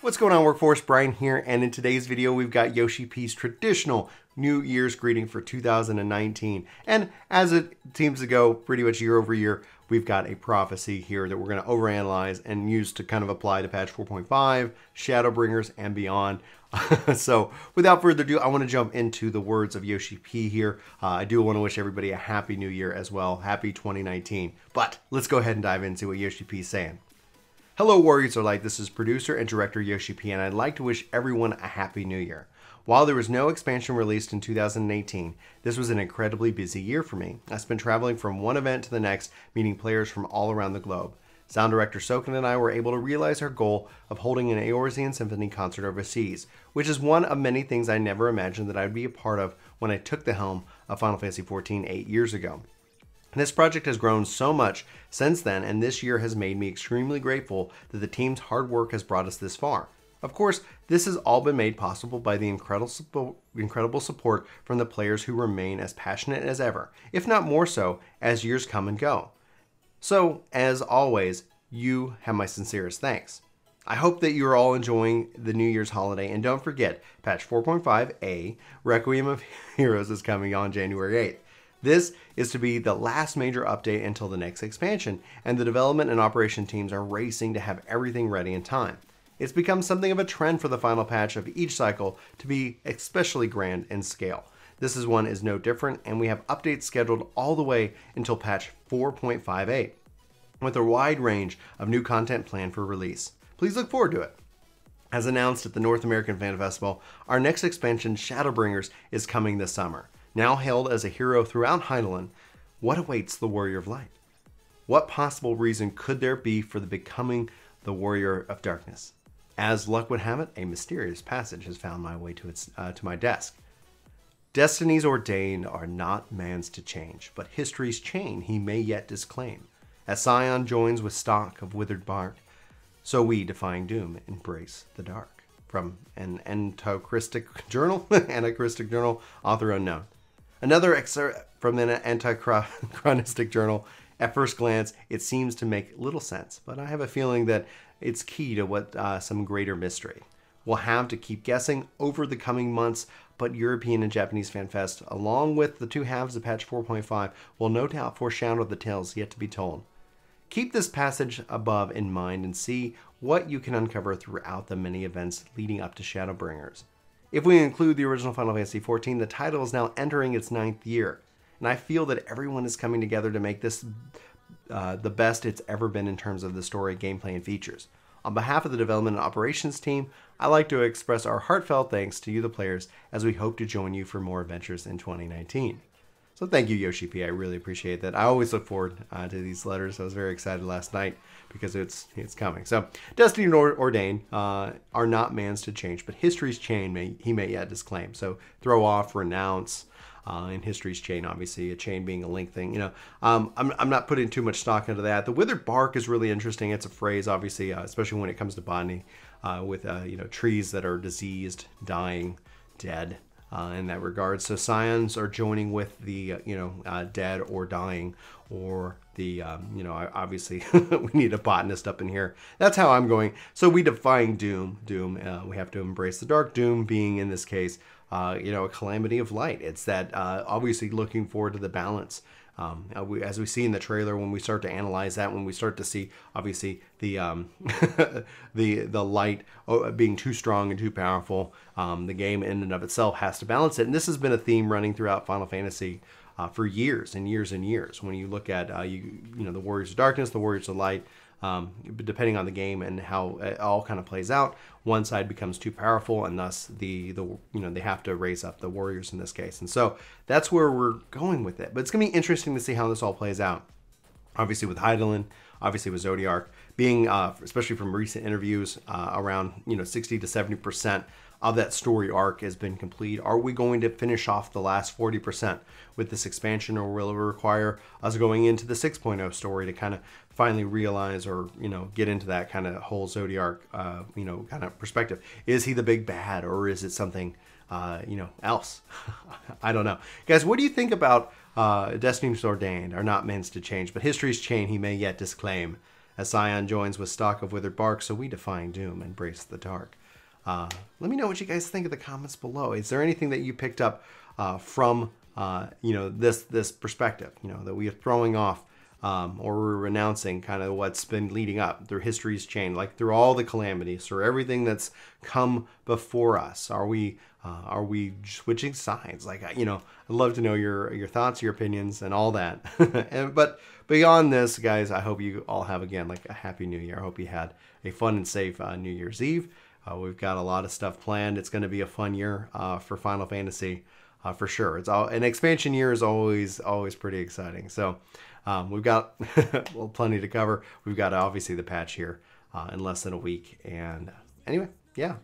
What's going on, Workforce? Brian here, and in today's video we've got Yoshi-P's traditional New Year's greeting for 2019. And as it seems to go pretty much year over year, we've got a prophecy here that we're going to overanalyze and use to kind of apply to patch 4.5, Shadowbringers, and beyond. So without further ado, I want to jump into the words of Yoshi-P here. I do want to wish everybody a happy new year as well. Happy 2019. But let's go ahead and dive into what Yoshi-P is saying. Hello Warriors of Light, this is producer and director Yoshi-P, and I'd like to wish everyone a happy new year. While there was no expansion released in 2018, this was an incredibly busy year for me. I spent traveling from one event to the next, meeting players from all around the globe. Sound director Soken and I were able to realize our goal of holding an Eorzean Symphony concert overseas, which is one of many things I never imagined that I'd be a part of when I took the helm of Final Fantasy XIV 8 years ago. This project has grown so much since then, and this year has made me extremely grateful that the team's hard work has brought us this far. Of course, this has all been made possible by the incredible support from the players who remain as passionate as ever, if not more so, as years come and go. So, as always, you have my sincerest thanks. I hope that you're all enjoying the New Year's holiday, and don't forget, patch 4.5a, Requiem of Heroes, is coming on January 8th. This is to be the last major update until the next expansion, and the development and operation teams are racing to have everything ready in time. It's become something of a trend for the final patch of each cycle to be especially grand in scale. This one is no different, and we have updates scheduled all the way until patch 4.58, with a wide range of new content planned for release. Please look forward to it. As announced at the North American Fan Festival, our next expansion, Shadowbringers, is coming this summer. Now hailed as a hero throughout Hydaelyn, what awaits the Warrior of Light? What possible reason could there be for becoming the Warrior of Darkness? As luck would have it, a mysterious passage has found my way to my desk. Destinies ordained are not man's to change, but history's chain he may yet disclaim. As scion joins with stock of withered bark, so we, defying doom, embrace the dark. From an anachristic journal, author unknown. Another excerpt from an anachronistic journal. At first glance, it seems to make little sense, but I have a feeling that it's key to what some greater mystery. We'll have to keep guessing over the coming months, but European and Japanese Fan Fest, along with the two halves of patch 4.5, will no doubt foreshadow the tales yet to be told. Keep this passage above in mind and see what you can uncover throughout the many events leading up to Shadowbringers. If we include the original Final Fantasy XIV, the title is now entering its 9th year, and I feel that everyone is coming together to make this the best it's ever been in terms of the story, gameplay, and features. On behalf of the development and operations team, I'd like to express our heartfelt thanks to you, the players, as we hope to join you for more adventures in 2019. So thank you, Yoshi-P. I really appreciate that. I always look forward to these letters. I was very excited last night because it's coming. So, Destiny and ordained are not man's to change, but history's chain he may yet disclaim. So, throw off, renounce, in history's chain, obviously, a chain being a link thing. You know, I'm not putting too much stock into that. The withered bark is really interesting. It's a phrase, obviously, especially when it comes to botany, with trees that are diseased, dying, dead. In that regard, so scions are joining with the dead or dying, or the obviously we need a botanist up in here. That's how I'm going. So we defying doom. We have to embrace the dark. Doom being in this case, a calamity of light. It's that obviously looking forward to the balance. As we see in the trailer, when we start to analyze that, when we start to see, obviously, the the light being too strong and too powerful, the game in and of itself has to balance it. And this has been a theme running throughout Final Fantasy for years and years and years. When you look at the Warriors of Darkness, the Warriors of Light, depending on the game and how it all kind of plays out, one side becomes too powerful, and thus they have to raise up the warriors in this case. And so that's where we're going with it. But it's gonna be interesting to see how this all plays out. Obviously with Hydaelyn, obviously with Zodiark, being especially from recent interviews, around 60 to 70% of that story arc has been complete. Are we going to finish off the last 40% with this expansion, or will it require us going into the 6.0 story to kind of finally realize, or get into that kind of whole Zodiark kind of perspective? Is he the big bad, or is it something else? I don't know. Guys, what do you think about Destinies ordained are not meant to change, but history's chain he may yet disclaim, as Scion joins with stock of withered bark, so we defying doom, embrace the dark. Let me know what you guys think in the comments below. Is there anything that you picked up from this perspective, that we are throwing off or we're renouncing kind of what's been leading up through history's chain, like through all the calamities or everything that's come before us? Are we switching sides? Like, I'd love to know your thoughts, your opinions, and all that. But beyond this, guys, I hope you all have, again, like a happy new year. I hope you had a fun and safe New Year's Eve. We've got a lot of stuff planned. It's going to be a fun year for Final Fantasy for sure. It's an expansion year is always pretty exciting. So we've got plenty to cover. We've got obviously the patch here in less than a week. And anyway, yeah,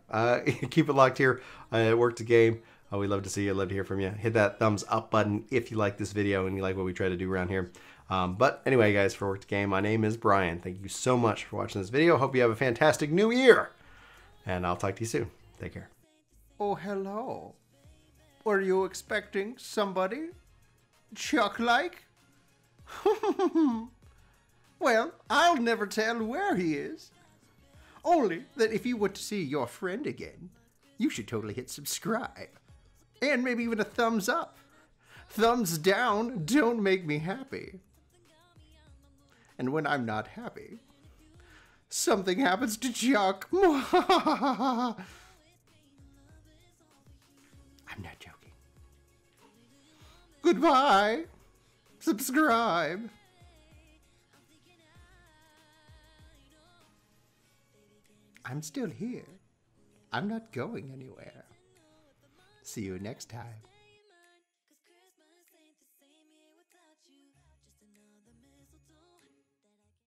keep it locked here at Work To Game. We love to see you, love to hear from you. Hit that thumbs up button if you like this video and you like what we try to do around here. But anyway, guys, for Work To Game, my name is Brian. Thank you so much for watching this video. Hope you have a fantastic new year. And I'll talk to you soon. Take care. Oh, hello. Were you expecting somebody? Chuck-like? Well, I'll never tell where he is. Only that if you want to see your friend again, you should totally hit subscribe. And maybe even a thumbs up. Thumbs down don't make me happy. And when I'm not happy, something happens to Chuck. I'm not joking. Goodbye. Subscribe. I'm still here. I'm not going anywhere. See you next time.